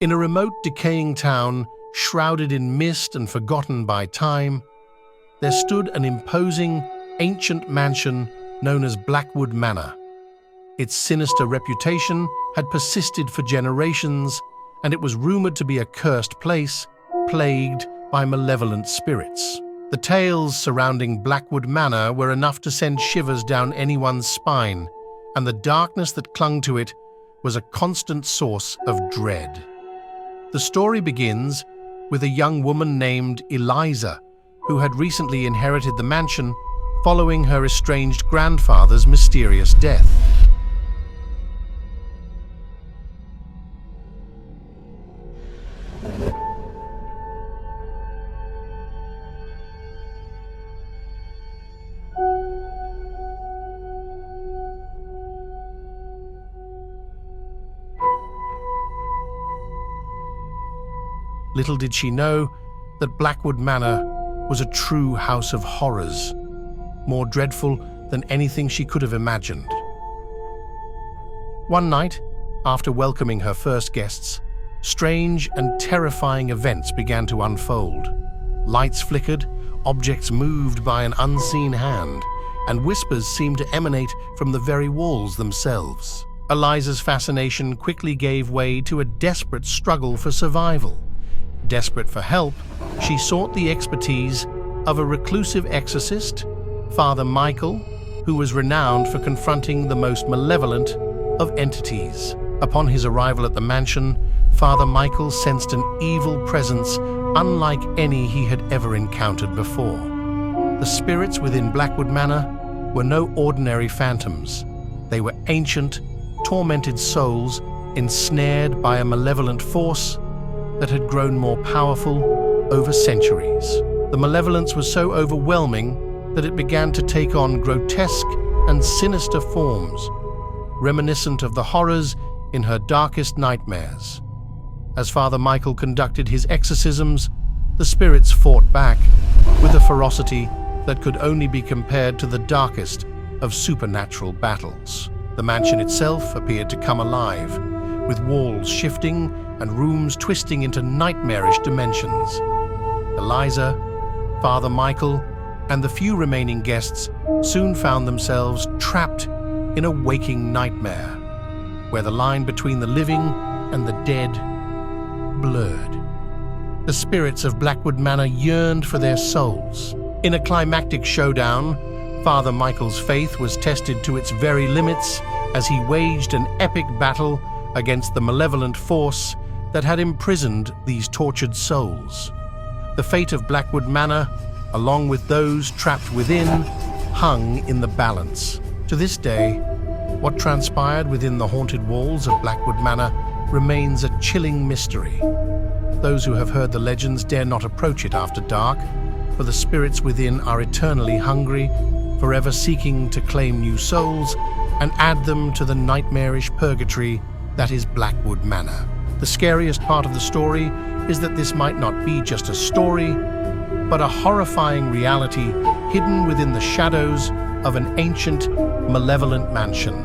In a remote, decaying town, shrouded in mist and forgotten by time, there stood an imposing, ancient mansion known as Blackwood Manor. Its sinister reputation had persisted for generations, and it was rumored to be a cursed place, plagued by malevolent spirits. The tales surrounding Blackwood Manor were enough to send shivers down anyone's spine, and the darkness that clung to it was a constant source of dread. The story begins with a young woman named Eliza, who had recently inherited the mansion following her estranged grandfather's mysterious death. Little did she know that Blackwood Manor was a true house of horrors, more dreadful than anything she could have imagined. One night, after welcoming her first guests, strange and terrifying events began to unfold. Lights flickered, objects moved by an unseen hand, and whispers seemed to emanate from the very walls themselves. Eliza's fascination quickly gave way to a desperate struggle for survival. Desperate for help, she sought the expertise of a reclusive exorcist, Father Michael, who was renowned for confronting the most malevolent of entities. Upon his arrival at the mansion, Father Michael sensed an evil presence unlike any he had ever encountered before. The spirits within Blackwood Manor were no ordinary phantoms. They were ancient, tormented souls ensnared by a malevolent force that had grown more powerful over centuries. The malevolence was so overwhelming that it began to take on grotesque and sinister forms, reminiscent of the horrors in her darkest nightmares. As Father Michael conducted his exorcisms, the spirits fought back with a ferocity that could only be compared to the darkest of supernatural battles. The mansion itself appeared to come alive, with walls shifting and rooms twisting into nightmarish dimensions. Eliza, Father Michael, and the few remaining guests soon found themselves trapped in a waking nightmare, where the line between the living and the dead blurred. The spirits of Blackwood Manor yearned for their souls. In a climactic showdown, Father Michael's faith was tested to its very limits as he waged an epic battle against the malevolent force that had imprisoned these tortured souls. The fate of Blackwood Manor, along with those trapped within, hung in the balance. To this day, what transpired within the haunted walls of Blackwood Manor remains a chilling mystery. Those who have heard the legends dare not approach it after dark, for the spirits within are eternally hungry, forever seeking to claim new souls and add them to the nightmarish purgatory that is Blackwood Manor. The scariest part of the story is that this might not be just a story, but a horrifying reality hidden within the shadows of an ancient, malevolent mansion.